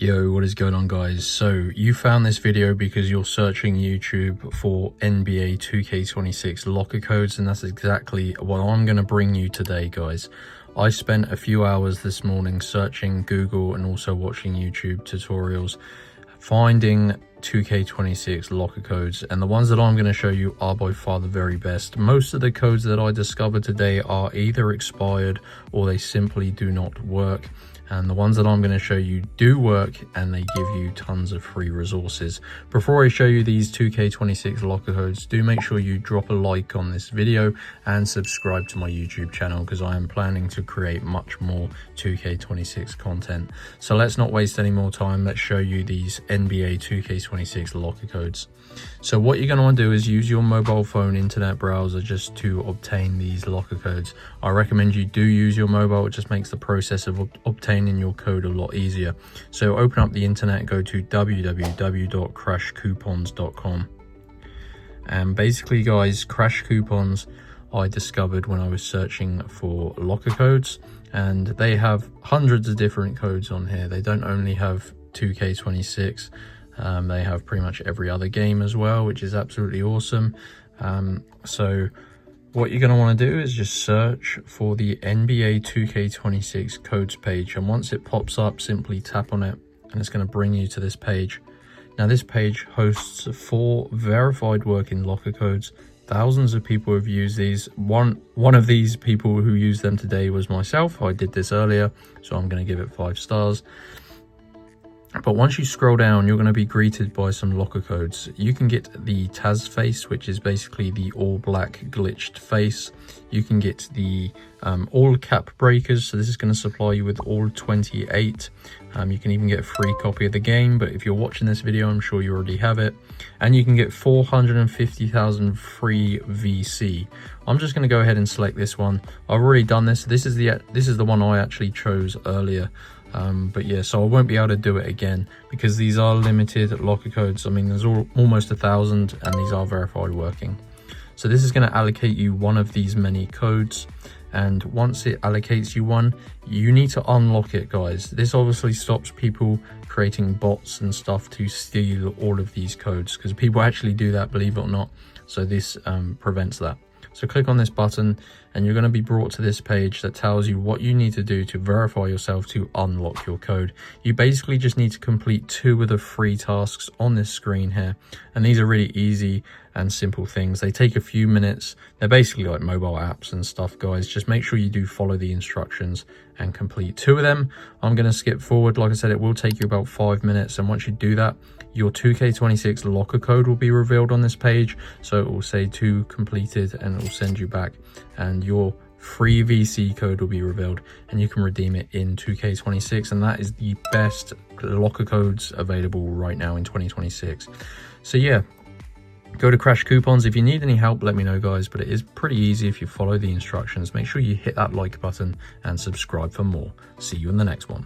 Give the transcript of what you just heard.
Yo, what is going on, guys? So you found this video because you're searching YouTube for NBA 2K26 locker codes, and that's exactly what I'm going to bring you today, guys. I spent a few hours this morning searching Google and also watching YouTube tutorials, finding 2K26 locker codes, and the ones that I'm going to show you are by far the very best. Most of the codes that I discovered today are either expired or they simply do not work. And the ones that I'm going to show you do work, and they give you tons of free resources. Before I show you these 2K26 locker codes, do make sure you drop a like on this video and subscribe to my YouTube channel, because I am planning to create much more 2K26 content. So let's not waste any more time. Let's show you these NBA 2K26 locker codes. So what you're going to want to do is use your mobile phone internet browser just to obtain these locker codes. I recommend you do use your mobile. It just makes the process of obtaining your code a lot easier. So open up the internet, go to www.crashcoupons.com, and basically, guys, Crash Coupons I discovered when I was searching for locker codes, and they have hundreds of different codes on here. They don't only have 2K26, they have pretty much every other game as well, which is absolutely awesome. So what you're going to want to do is just search for the NBA 2K26 codes page, and once it pops up, simply tap on it and it's going to bring you to this page. Now this page hosts 4 verified working locker codes. Thousands of people have used these. One of these people who used them today was myself. I did this earlier, so I'm going to give it 5 stars. But once you scroll down, you're going to be greeted by some locker codes. You can get the Taz face, which is basically the all black glitched face. You can get the all cap breakers, so this is going to supply you with all 28. You can even get a free copy of the game, but if you're watching this video, I'm sure you already have it. And you can get 450,000 free VC. I'm just going to go ahead and select this one. I've already done this. This is the one I actually chose earlier. But yeah, so I won't be able to do it again because these are limited locker codes. I mean, there's almost 1,000, and these are verified working. So this is going to allocate you one of these many codes, and once it allocates you one, you need to unlock it, guys. This obviously stops people creating bots and stuff to steal all of these codes, because people actually do that, believe it or not. So this prevents that. So click on this button and you're going to be brought to this page that tells you what you need to do to verify yourself to unlock your code. You basically just need to complete 2 of the free tasks on this screen here, and these are really easy and simple things. They take a few minutes. They're basically like mobile apps and stuff, guys. Just make sure you do follow the instructions and complete 2 of them. I'm going to skip forward. Like I said, it will take you about 5 minutes, and once you do that, your 2K26 locker code will be revealed on this page. So it will say 2 completed, and it will send you back, and your free VC code will be revealed, and you can redeem it in 2K26. And that is the best locker codes available right now in 2026. So yeah, go to Crash Coupons. If you need any help, let me know, guys, but it is pretty easy if you follow the instructions. Make sure you hit that like button and subscribe for more. See you in the next one.